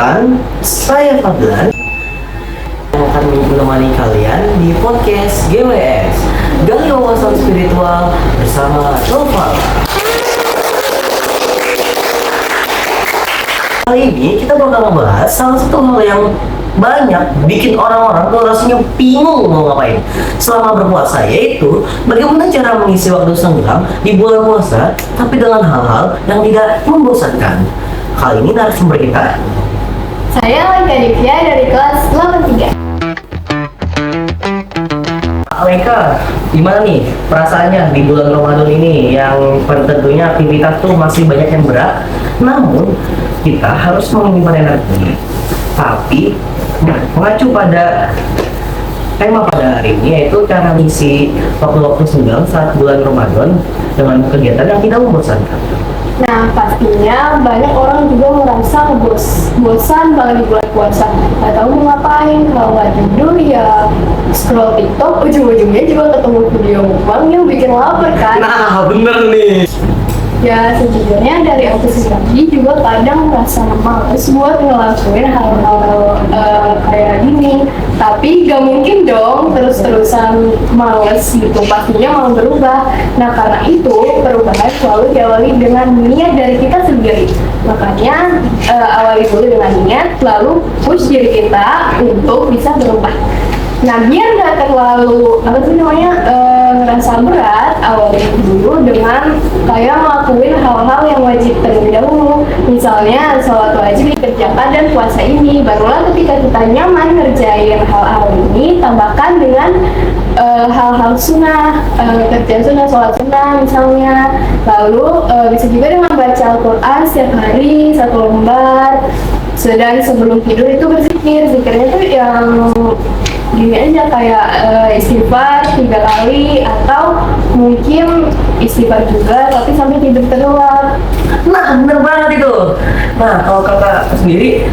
Perkenalkan, saya Fadlan yang akan menemani kalian di podcast GWS Gali Wawasan Spiritual bersama Noval. Kali ini kita bakal ngebahas salah satu hal yang banyak bikin orang-orang tuh rasanya bingung mau ngapain selama berpuasa, yaitu bagaimana cara mengisi waktu senggang di bulan puasa tapi dengan hal-hal yang tidak membosankan. Kali ini narasumber kita, saya Leka Divya dari kelas 83. Aleka, gimana nih perasaannya di bulan Ramadan ini yang tentunya aktivitas tuh masih banyak yang berat, namun kita harus menyimpan energi. Tapi mengacu pada tema pada hari ini, yaitu cara mengisi waktu-waktu senggang saat bulan Ramadan dengan kegiatan yang tidak membosankan. Nah, pastinya banyak orang juga merasa bosan banget di bulan puasa. Gak tahu mau ngapain, kalau nggak tidur ya scroll TikTok, ujung-ujungnya juga ketemu video mukbang yang bikin lapar kan? Nah, bener nih. Ya, sejujurnya dari aku sendiri juga kadang merasa males buat ngelakuin hal-hal kayak gini. Tapi gak mungkin dong terus-terusan males gitu, pastinya mau berubah. Nah, karena itu perubahan selalu diawali dengan niat dari kita sendiri. Makanya awali dulu dengan niat, lalu push diri kita untuk bisa berubah. Nah, biar nggak terlalu ngerasa berat, awalnya dulu dengan kayak ngelakuin hal-hal yang wajib terlebih dahulu. Misalnya sholat wajib dikerjakan dan puasa ini, barulah ketika kita nyaman ngerjain hal-hal ini, tambahkan dengan hal-hal sunnah, kerja sunnah, sholat sunnah misalnya. Lalu bisa juga dengan baca Al-Quran setiap hari 1 lembar. Dan sebelum tidur itu berzikir, zikirnya tuh yang gini aja, kayak istighfar 3 kali, atau mungkin istighfar juga tapi sampai tidur terlelap. Nah, bener banget itu. Nah, kalau kakak sendiri,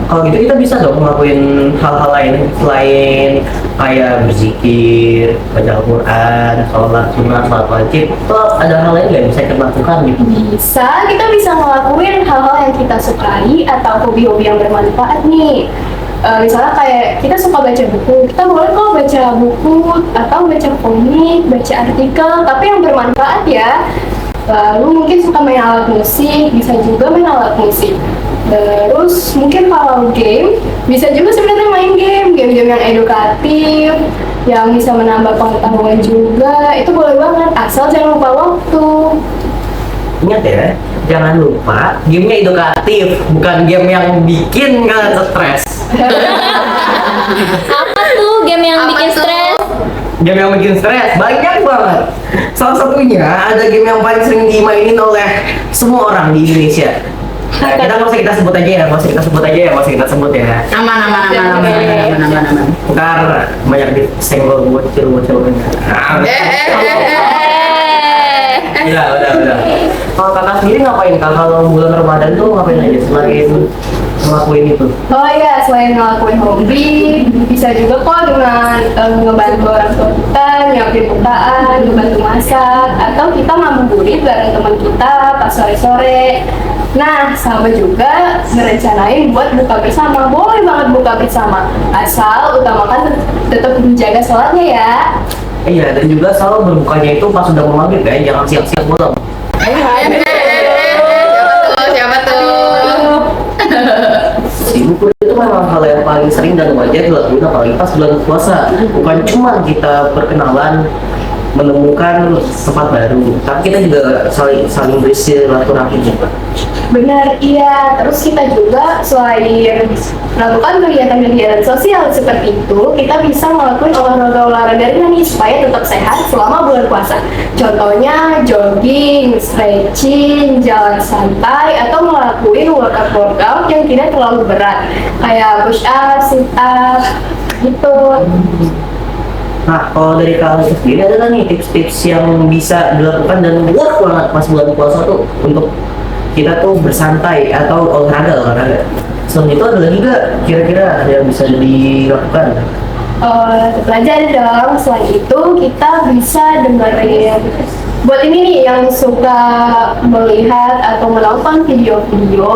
kalau gitu kita bisa dong ngelakuin hal-hal lain selain kayak berzikir, baca Al-Quran, sholat sunnah, sholat wajib. Atau ada hal lain yang bisa kita lakukan gitu? Kita bisa ngelakuin hal-hal yang kita sukai atau hobi-hobi yang bermanfaat nih. Misalnya kayak kita suka baca buku, kita boleh kok baca buku atau baca komik, baca artikel, tapi yang bermanfaat ya. Lalu mungkin suka main alat musik, bisa juga main alat musik. Terus mungkin kalau game, bisa juga sebenarnya main game yang edukatif, yang bisa menambah pengetahuan juga, itu boleh banget, asal jangan lupa waktu. Ingat ya, jangan lupa gamenya edukatif, bukan game yang bikin kalian stres. Apa tuh game yang bikin stres? Game yang bikin stres banyak banget. Salah satunya ada game yang paling sering dimainin oleh semua orang di Indonesia. Nah, kita nggak usah kita sebut aja ya, nggak usah kita sebut ya. Aman. Ntar banyak di senggol bocil. Udah. Kalau kakak sendiri ngapain kak? Kalau bulan Ramadan tuh ngapain aja selain ngelakuin itu? Oh iya, selain ngelakuin hobi, bisa juga kok dengan ngebantu orang tua kita, nyiapin bukaan, ngebantu masak, atau kita ngabuburit bareng teman kita pas sore-sore. Nah, sama juga ngerencanain buat buka bersama. Boleh banget buka bersama, asal utamakan tetap menjaga sholatnya ya. Iya, dan juga selalu berbukanya itu pas sudah mau maghrib ya, jangan siap-siap pulang. Siapa tuh? Sibuk itu memang hal yang paling sering dan wajar dilakukan apalagi pas bulan puasa. Bukan cuma kita perkenalan, menemukan tempat baru, tapi kita juga saling bersilaturahmi juga. Benar, iya. Terus kita juga selain melakukan kegiatan-kegiatan sosial seperti itu, kita bisa melakukan olahraga ringan nih supaya tetap sehat selama bulan puasa. Contohnya jogging, stretching, jalan santai, atau ngelakuin workout yang tidak terlalu berat, kayak push up, sit up, gitu. Nah, kalau dari kalian sendiri ada nggak nih tips-tips yang bisa dilakukan dan work banget pas bulan puasa tuh untuk kita tuh bersantai atau olahraga? Selain itu ada lagi nggak kira-kira ada yang bisa dilakukan? Belajar dong. Selain itu kita bisa dengerin, buat ini nih yang suka melihat atau menonton video-video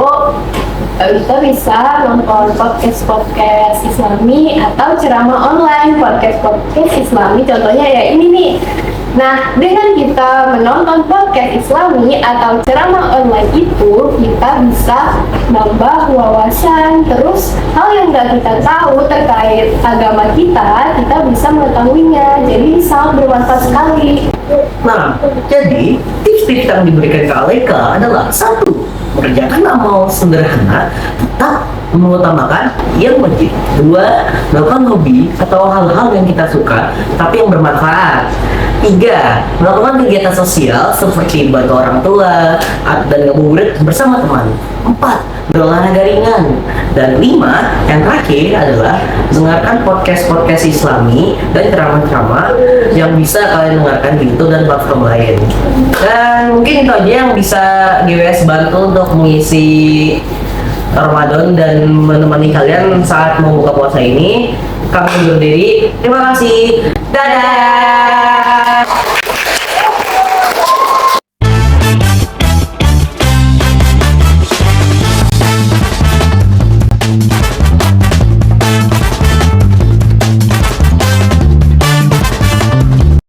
kita bisa nonton podcast Islami atau ceramah online podcast Islami. Contohnya ya ini nih. Nah, dengan kita menonton podcast Islami atau ceramah online itu, kita bisa nambah wawasan. Terus, hal yang nggak kita tahu terkait agama kita bisa mengetahuinya. Jadi, sangat bermanfaat sekali. Nah, jadi tips-tips yang diberikan ke Aleka adalah satu, mengerjakan amal sederhana tetap mengutamakan yang wajib. Dua, melakukan hobi atau hal-hal yang kita suka tapi yang bermanfaat. Tiga, melakukan kegiatan sosial seperti bantu orang tua dan ngabuburit bersama teman. Empat, berolahraga ringan. Dan lima, yang terakhir adalah dengarkan podcast Islami dan ceramah-ceramah yang bisa kalian dengarkan di YouTube dan platform lain. Dan mungkin itu aja yang bisa GWS bantu untuk mengisi Ramadan dan menemani kalian saat membuka puasa ini. Kami undur diri. Terima kasih. Dadah.